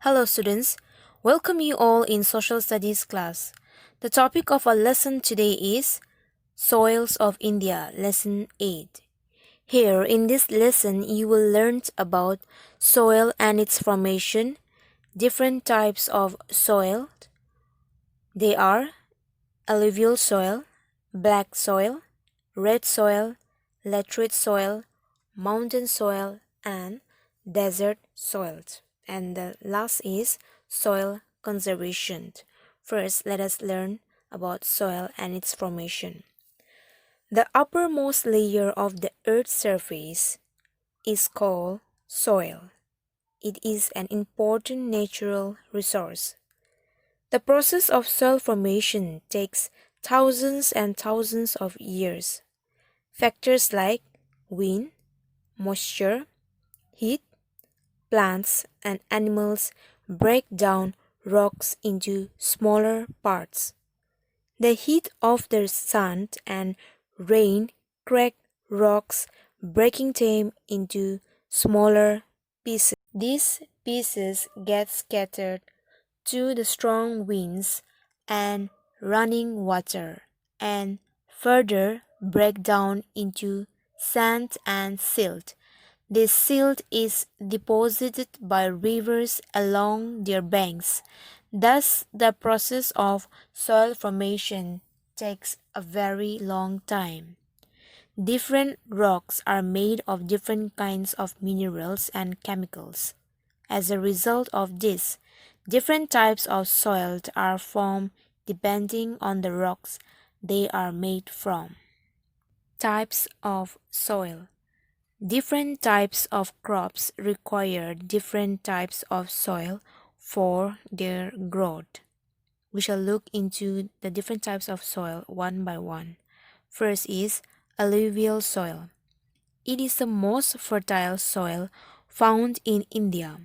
Hello students, welcome you all in Social Studies class. The topic of our lesson today is Soils of India, Lesson 8. Here in this lesson you will learn about soil and its formation, different types of soil. They are alluvial soil, black soil, red soil, laterite soil, mountain soil and desert soils. And the last is soil conservation. First, let us learn about soil and its formation. The uppermost layer of the earth's surface is called soil. It is an important natural resource. The process of soil formation takes thousands and thousands of years. Factors like wind, moisture, heat, plants, and animals break down rocks into smaller parts. The heat of the sun and rain crack rocks, breaking them into smaller pieces. These pieces get scattered to the strong winds and running water and further break down into sand and silt. This silt is deposited by rivers along their banks. Thus, the process of soil formation takes a very long time. Different rocks are made of different kinds of minerals and chemicals. As a result of this, different types of soil are formed depending on the rocks they are made from. Types of soil. Different types of crops require different types of soil for their growth. We shall look into the different types of soil one by one. First is alluvial soil. It is the most fertile soil found in India.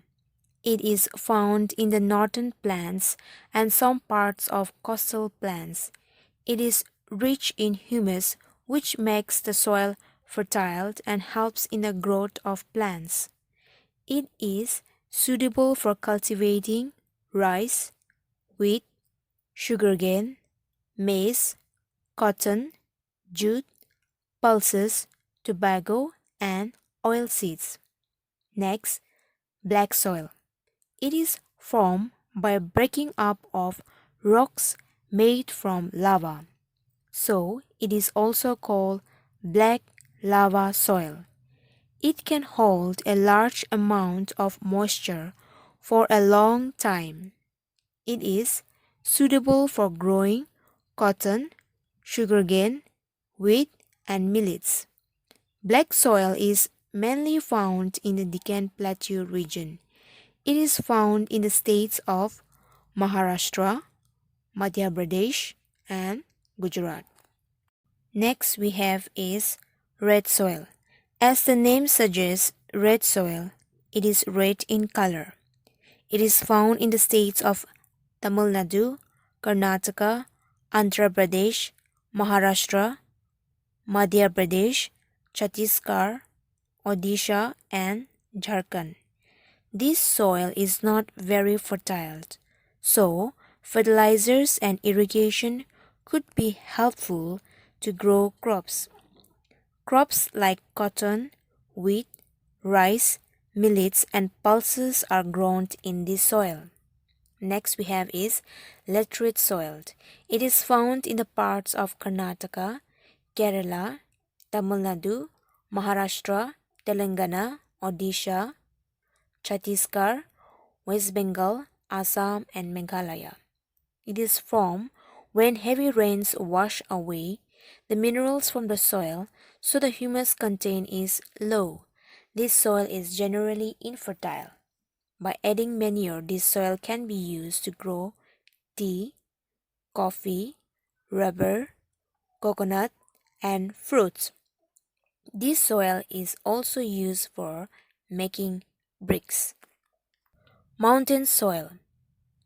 It is found in the northern plains and some parts of coastal plains. It is rich in humus, which makes the soil fertile and helps in the growth of plants. It is suitable for cultivating rice, wheat, sugarcane, maize, cotton, jute, pulses, tobacco, and oilseeds. Next, black soil. It is formed by breaking up of rocks made from lava. So, it is also called black lava soil. It can hold a large amount of moisture for a long time. It is suitable for growing cotton, sugarcane, wheat, and millets. Black soil is mainly found in the Deccan Plateau region. It is found in the states of Maharashtra, Madhya Pradesh, and Gujarat. Next we have is red soil. As the name suggests, red soil, it is red in color. It is found in the states of Tamil Nadu, Karnataka, Andhra Pradesh, Maharashtra, Madhya Pradesh, Chhattisgarh, Odisha, and Jharkhand. This soil is not very fertile, so fertilizers and irrigation could be helpful to grow crops. Crops like cotton, wheat, rice, millets, and pulses are grown in this soil. Next we have is laterite soil. It is found in the parts of Karnataka, Kerala, Tamil Nadu, Maharashtra, Telangana, Odisha, Chhattisgarh, West Bengal, Assam, and Meghalaya. It is formed when heavy rains wash away the minerals from the soil, so the humus content is low. This soil is generally infertile. By adding manure, this soil can be used to grow tea, coffee, rubber, coconut, and fruits. This soil is also used for making bricks. Mountain soil.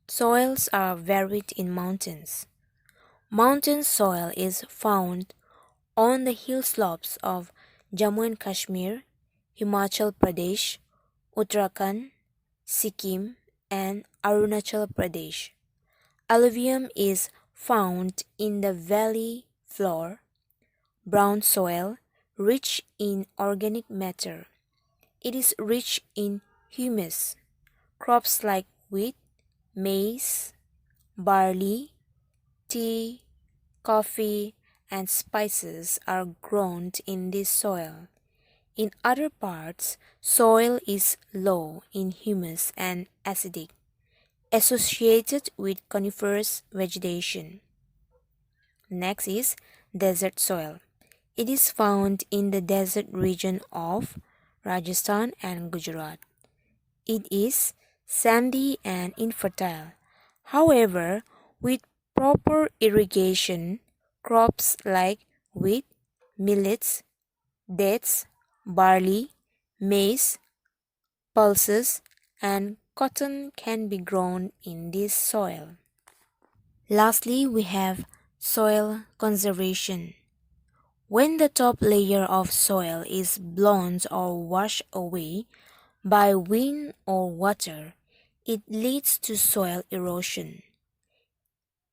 Soils are varied in mountains. Mountain soil is found on the hill slopes of Jammu and Kashmir, Himachal Pradesh, Uttarakhand, Sikkim, and Arunachal Pradesh. Alluvium is found in the valley floor, brown soil, rich in organic matter. It is rich in humus. Crops like wheat, maize, barley, tea, coffee, and spices are grown in this soil. In other parts, soil is low in humus and acidic, associated with coniferous vegetation. Next is desert soil. It is found in the desert region of Rajasthan and Gujarat. It is sandy and infertile. However, with proper irrigation, crops like wheat, millets, dates, barley, maize, pulses, and cotton can be grown in this soil. Lastly, we have soil conservation. When the top layer of soil is blown or washed away by wind or water, it leads to soil erosion.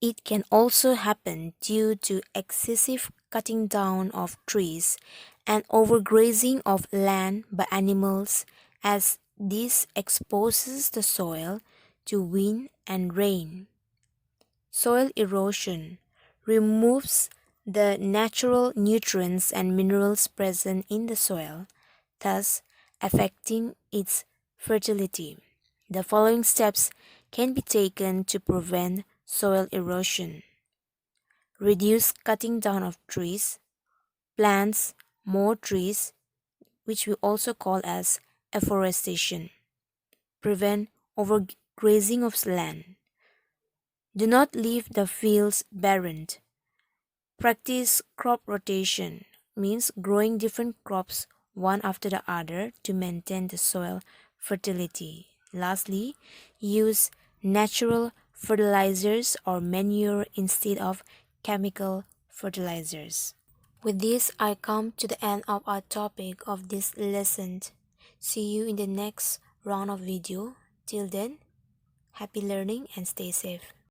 It can also happen due to excessive cutting down of trees and overgrazing of land by animals, as this exposes the soil to wind and rain. Soil erosion removes the natural nutrients and minerals present in the soil, thus affecting its fertility. The following steps can be taken to prevent soil erosion. Reduce cutting down of trees, plants more trees, which we also call as afforestation. Prevent overgrazing of land. Do not leave the fields barren. Practice crop rotation, means growing different crops one after the other to maintain the soil fertility. Lastly, use natural fertilizers or manure instead of chemical fertilizers. With this, I come to the end of our topic of this lesson. See you in the next round of video. Till then, happy learning and stay safe.